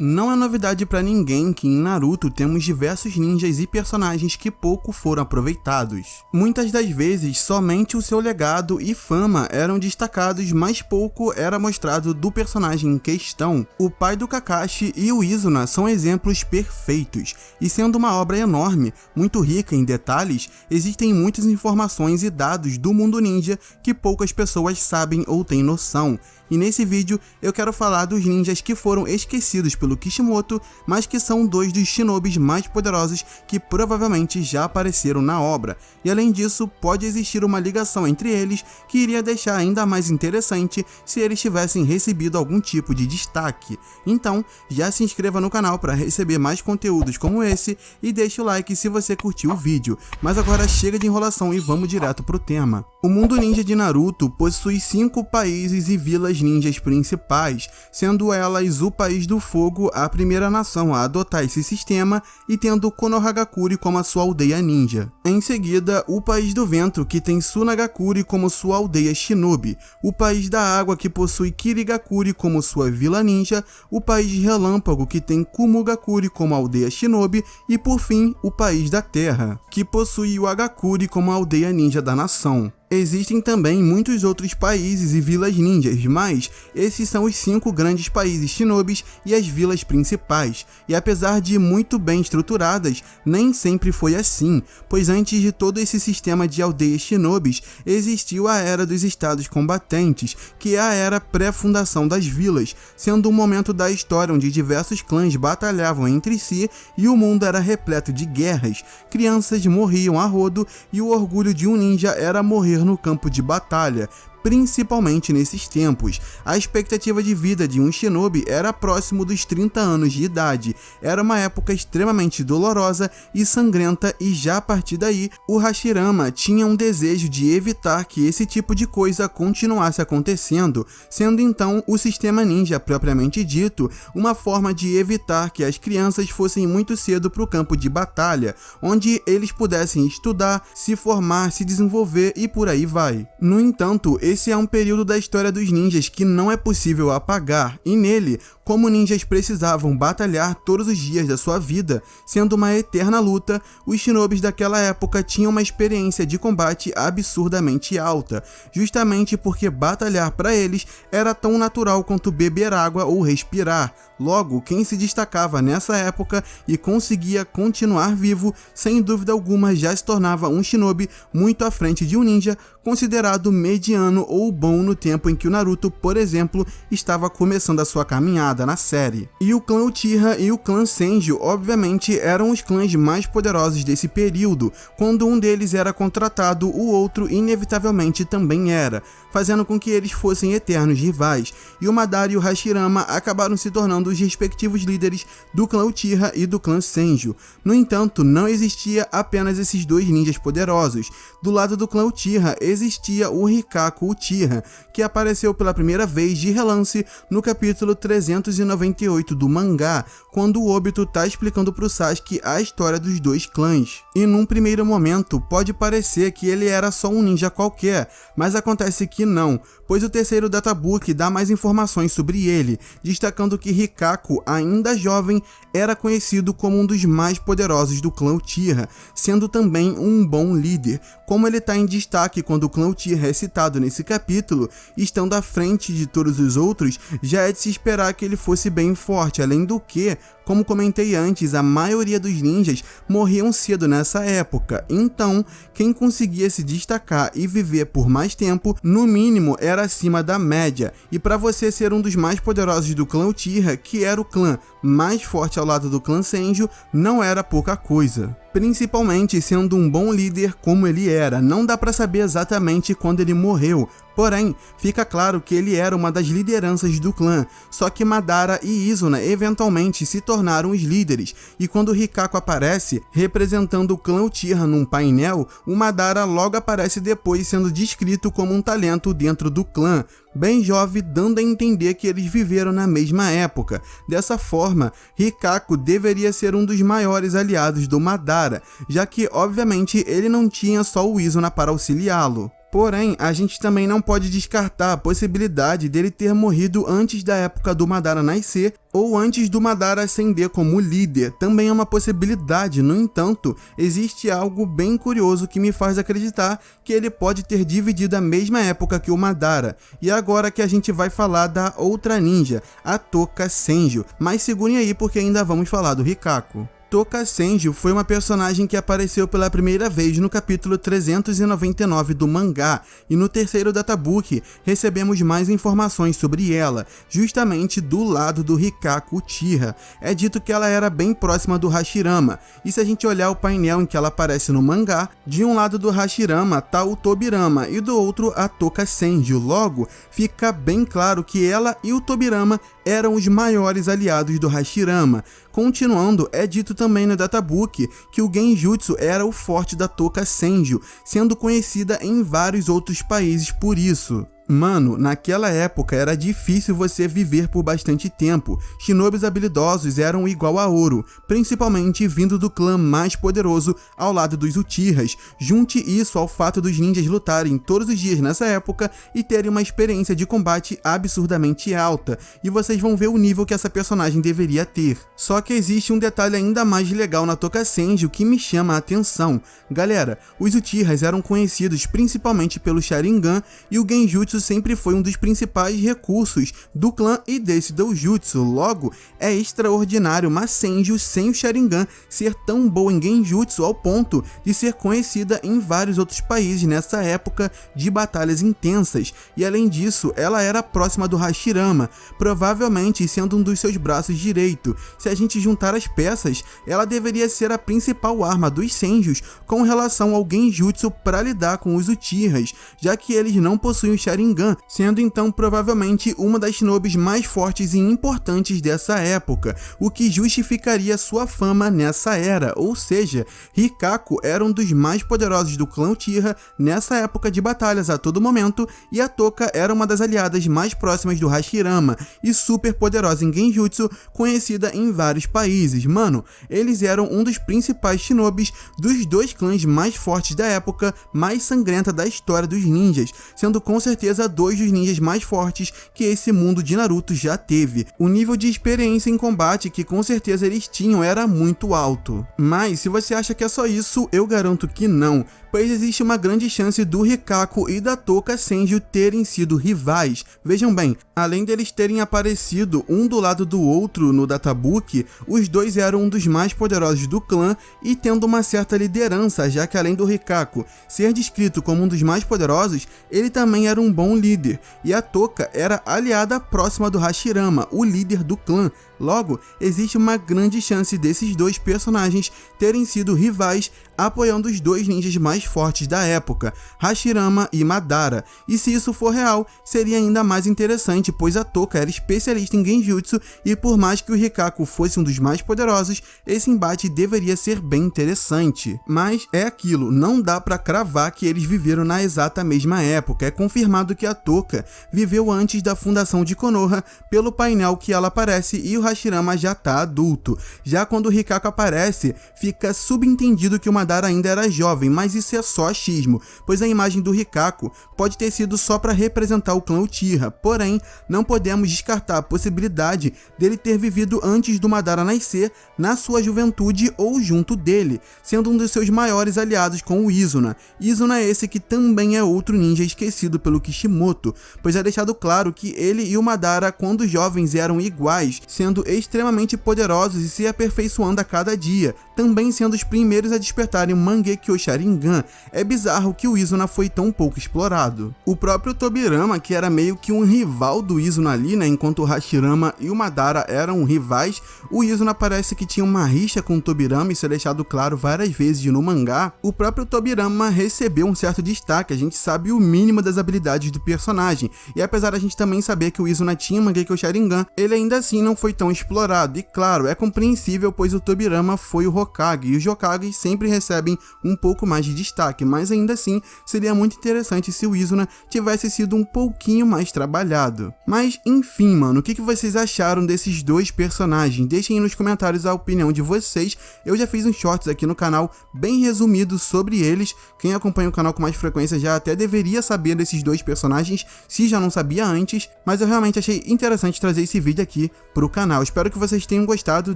Não é novidade pra ninguém que em Naruto temos diversos ninjas e personagens que pouco foram aproveitados. Muitas das vezes, somente o seu legado e fama eram destacados, mas pouco era mostrado do personagem em questão. O pai do Kakashi e o Izuna são exemplos perfeitos, e sendo uma obra enorme, muito rica em detalhes, existem muitas informações e dados do mundo ninja que poucas pessoas sabem ou têm noção. E nesse vídeo eu quero falar dos ninjas que foram esquecidos pelo Kishimoto, mas que são dois dos shinobis mais poderosos que provavelmente já apareceram na obra. E além disso, pode existir uma ligação entre eles que iria deixar ainda mais interessante se eles tivessem recebido algum tipo de destaque. Então, já se inscreva no canal para receber mais conteúdos como esse e deixe o like se você curtiu o vídeo. Mas agora chega de enrolação e vamos direto pro tema. O mundo ninja de Naruto possui 5 países e vilas ninjas principais, sendo elas o País do Fogo a primeira nação a adotar esse sistema e tendo Konohagakure como a sua aldeia ninja. Em seguida, o País do Vento, que tem Sunagakure como sua aldeia shinobi, o País da Água, que possui Kirigakure como sua vila ninja, o País Relâmpago, que tem Kumogakure como aldeia shinobi e por fim, o País da Terra, que possui o Hagakure como aldeia ninja da nação. Existem também muitos outros países e vilas ninjas, mas esses são os 5 grandes países shinobis e as vilas principais, e apesar de muito bem estruturadas, nem sempre foi assim, pois antes de todo esse sistema de aldeias shinobis, existiu a Era dos Estados Combatentes, que é a era pré-fundação das vilas, sendo um momento da história onde diversos clãs batalhavam entre si e o mundo era repleto de guerras, crianças morriam a rodo e o orgulho de um ninja era morrer no campo de batalha. Principalmente nesses tempos, a expectativa de vida de um shinobi era próximo dos 30 anos de idade. Era uma época extremamente dolorosa e sangrenta e já a partir daí, o Hashirama tinha um desejo de evitar que esse tipo de coisa continuasse acontecendo, sendo então o sistema ninja propriamente dito uma forma de evitar que as crianças fossem muito cedo para o campo de batalha, onde eles pudessem estudar, se formar, se desenvolver e por aí vai. No entanto, esse é um período da história dos ninjas que não é possível apagar, e nele, como ninjas precisavam batalhar todos os dias da sua vida, sendo uma eterna luta, os shinobis daquela época tinham uma experiência de combate absurdamente alta, justamente porque batalhar para eles era tão natural quanto beber água ou respirar. Logo, quem se destacava nessa época e conseguia continuar vivo, sem dúvida alguma já se tornava um shinobi muito à frente de um ninja, considerado mediano ou bom no tempo em que o Naruto, por exemplo, estava começando a sua caminhada na série. E o clã Uchiha e o clã Senju, obviamente, eram os clãs mais poderosos desse período. Quando um deles era contratado, o outro inevitavelmente também era, fazendo com que eles fossem eternos rivais, e o Madara e o Hashirama acabaram se tornando os respectivos líderes do clã Uchiha e do clã Senju. No entanto, não existia apenas esses dois ninjas poderosos. Do lado do clã Uchiha existia o Rikaku Uchiha, que apareceu pela primeira vez de relance no capítulo 398 do mangá, quando o Obito está explicando para o Sasuke a história dos dois clãs. E num primeiro momento pode parecer que ele era só um ninja qualquer, mas acontece que não, pois o terceiro databook dá mais informações sobre ele, destacando que Rikaku, ainda jovem, era conhecido como um dos mais poderosos do clã Uchiha, sendo também um bom líder. Como ele está em destaque quando o clã Uchiha é citado nesse capítulo, estando à frente de todos os outros, já é de se esperar que ele fosse bem forte, além do que, como comentei antes, a maioria dos ninjas morriam cedo nessa época, então quem conseguia se destacar e viver por mais tempo, no mínimo era acima da média, e para você ser um dos mais poderosos do clã Uchiha, que era o clã mais forte ao lado do clã Senju, não era pouca coisa. Principalmente sendo um bom líder como ele era, não dá para saber exatamente quando ele morreu, porém, fica claro que ele era uma das lideranças do clã, só que Madara e Izuna eventualmente se tornaram os líderes, e quando Rikaku aparece, representando o clã Uchiha num painel, o Madara logo aparece depois sendo descrito como um talento dentro do clã, bem jovem, dando a entender que eles viveram na mesma época. Dessa forma, Rikaku deveria ser um dos maiores aliados do Madara, já que obviamente ele não tinha só o Izuna para auxiliá-lo. Porém, a gente também não pode descartar a possibilidade dele ter morrido antes da época do Madara nascer ou antes do Madara ascender como líder. Também é uma possibilidade, no entanto, existe algo bem curioso que me faz acreditar que ele pode ter dividido a mesma época que o Madara. E agora que a gente vai falar da outra ninja, a Toka Senju, mas segurem aí porque ainda vamos falar do Hikaku. Toka Senju foi uma personagem que apareceu pela primeira vez no capítulo 399 do mangá, e no terceiro databook recebemos mais informações sobre ela, justamente do lado do Hikaku Uchiha. É dito que ela era bem próxima do Hashirama, e se a gente olhar o painel em que ela aparece no mangá, de um lado do Hashirama tá o Tobirama e do outro a Toka Senju. Logo, fica bem claro que ela e o Tobirama eram os maiores aliados do Hashirama. Continuando, é dito também no databook que o Genjutsu era o forte da Toka Senju, sendo conhecida em vários outros países por isso. Mano, naquela época era difícil você viver por bastante tempo. Shinobis habilidosos eram igual a ouro, principalmente vindo do clã mais poderoso ao lado dos Uchihas. Junte isso ao fato dos ninjas lutarem todos os dias nessa época e terem uma experiência de combate absurdamente alta, e vocês vão ver o nível que essa personagem deveria ter. Só que existe um detalhe ainda mais legal na Toka Senju que me chama a atenção. Galera, os Uchihas eram conhecidos principalmente pelo Sharingan, e o Genjutsu sempre foi um dos principais recursos do clã e desse doujutsu. Logo, é extraordinário uma Senju sem o Sharingan ser tão boa em Genjutsu ao ponto de ser conhecida em vários outros países nessa época de batalhas intensas. E além disso, ela era próxima do Hashirama, provavelmente sendo um dos seus braços direito. Se a gente juntar as peças, ela deveria ser a principal arma dos Senjus com relação ao Genjutsu para lidar com os Uchihas, já que eles não possuem o Sharingan, sendo então provavelmente uma das shinobis mais fortes e importantes dessa época, o que justificaria sua fama nessa era. Ou seja, Hikaku era um dos mais poderosos do clã Uchiha nessa época de batalhas a todo momento, e a Toka era uma das aliadas mais próximas do Hashirama e super poderosa em Genjutsu, conhecida em vários países. Mano, eles eram um dos principais shinobis dos dois clãs mais fortes da época, mais sangrenta da história dos ninjas, sendo com certeza dois dos ninjas mais fortes que esse mundo de Naruto já teve. O nível de experiência em combate que com certeza eles tinham era muito alto. Mas se você acha que é só isso, eu garanto que não, pois existe uma grande chance do Hikaku e da Toka Senju terem sido rivais. Vejam bem, além deles terem aparecido um do lado do outro no databook, os dois eram um dos mais poderosos do clã e tendo uma certa liderança, já que além do Hikaku ser descrito como um dos mais poderosos, ele também era um bom líder, e a Toka era aliada próxima do Hashirama, o líder do clã. Logo, existe uma grande chance desses dois personagens terem sido rivais, apoiando os dois ninjas mais fortes da época, Hashirama e Madara. E se isso for real, seria ainda mais interessante, pois a Toka era especialista em Genjutsu, e por mais que o Hikaku fosse um dos mais poderosos, esse embate deveria ser bem interessante. Mas é aquilo, não dá pra cravar que eles viveram na exata mesma época. É confirmado que a Toka viveu antes da fundação de Konoha pelo painel que ela aparece, e o Hashirama já tá adulto. Já quando o Hikaku aparece, fica subentendido que o Madara ainda era jovem, mas isso é só achismo, pois a imagem do Hikaku pode ter sido só para representar o clã Uchiha. Porém, não podemos descartar a possibilidade dele ter vivido antes do Madara nascer, na sua juventude ou junto dele, sendo um dos seus maiores aliados com o Izuna. Izuna é esse que também é outro ninja esquecido pelo Kishimoto, pois é deixado claro que ele e o Madara, quando jovens, eram iguais, sendo extremamente poderosos e se aperfeiçoando a cada dia, também sendo os primeiros a despertarem o Mangekyo Sharingan. É bizarro que o Izuna foi tão pouco explorado. O próprio Tobirama, que era meio que um rival do Izuna ali, né, enquanto o Hashirama e o Madara eram rivais, o Izuna parece que tinha uma rixa com o Tobirama, isso é deixado claro várias vezes no mangá. O próprio Tobirama recebeu um certo destaque, a gente sabe o mínimo das habilidades do personagem, e apesar da gente também saber que o Izuna tinha Mangekyo Sharingan, ele ainda assim não foi tão explorado. E claro, é compreensível, pois o Tobirama foi o Hokage, e os Hokages sempre recebem um pouco mais de destaque, mas ainda assim seria muito interessante se o Izuna tivesse sido um pouquinho mais trabalhado. Mas enfim, mano, o que vocês acharam desses dois personagens? Deixem aí nos comentários a opinião de vocês. Eu já fiz uns shorts aqui no canal bem resumido sobre eles. Quem acompanha o canal com mais frequência já até deveria saber desses dois personagens, se já não sabia antes, mas eu realmente achei interessante trazer esse vídeo aqui pro canal. Espero que vocês tenham gostado,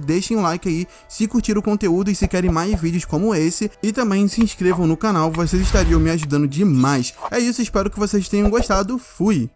deixem um like aí se curtiram o conteúdo e se querem mais vídeos como esse, e também se inscrevam no canal, vocês estariam me ajudando demais. É isso, espero que vocês tenham gostado, fui!